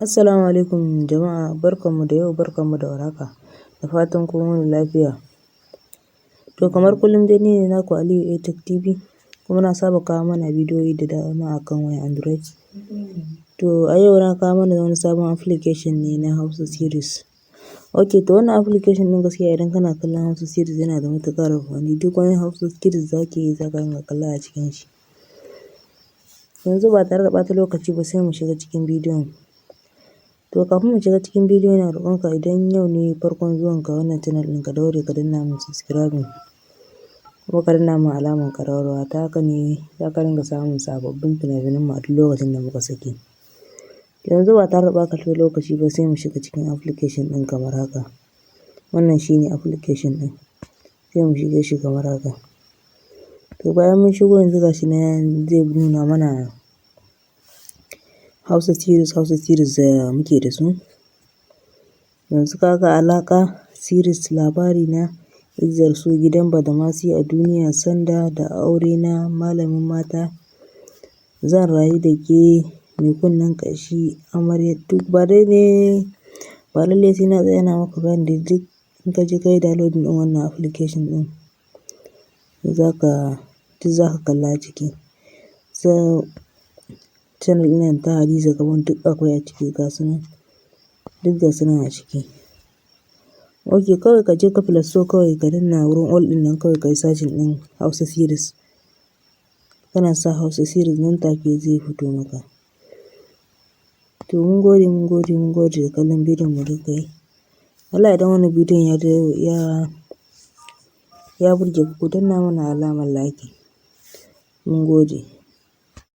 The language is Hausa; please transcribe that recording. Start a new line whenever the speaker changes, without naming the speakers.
Assalamu alaikum jama'a, barkanmu da yau, barkanmu da warhaka, da fatan kun wuni lafiya. To kamar kullum dai ni ne naku Aliyu A Tech TV, kuma na saba kawo mana bidiyoyi da dama akan wayar Android. To a yau na kawo mana wani sabon application ne na Hausa series. Ok, to wannan application ɗin gaskiya idan kana kallon Hausa series yana da matuƙar amfani. Duk wani Hausa series za ka yi za ka dinga kalla a cikin shi. Yanzu ba tare da ɓata lokaci ba sai mu shiga cikin bidiyon. To kafin mu shiga cikin bidiyo ina roƙonka idan yau ne farkon zuwanka wannan channel ɗin ka daure ka danna min subscribing kuma ka danna min alamar ƙararrawa, ta haka ne za ka dinga samun sababbin fina-finan mu a duk lokacin da muka saki. Yanzu ba tare da ɓata lokaci ba sai mu shiga cikin application ɗin kamar haka. Wannan shine application ɗin, sai mu shige shi kamar haka. To bayan mun shigo yanzu gashi nan zai nuna mana Hausa series da muke da su. Yanzu kaga alaƙa series, labari na, izzar so, gidan badamasi a duniya, sanda, da aure na, malamin mata, zan rayu da ke, mai kunnen ƙashi, amarya, duk ba dai ne ba lallai sai na tsaya na maka bayani da duk in ka je ka yi downloading ɗin wannan application ɗin duk za ka kalla a ciki. So channel ɗin nan ta Hadiza Gabon duk akwai a ciki ga su nan, duk ga su nan a ciki. Ok, kawai ka je ka Play Store kawai ka danna wurin all ɗin nan kawai ka yi searching ɗin Hausa series. Kana sa Hausa series nan take zai fito maka. To mun gode da kallon bidiyon mu da kuka yi. Wallahi idan wannan bidiyon ya burge ku, ku danna mana alamar like. Mun gode.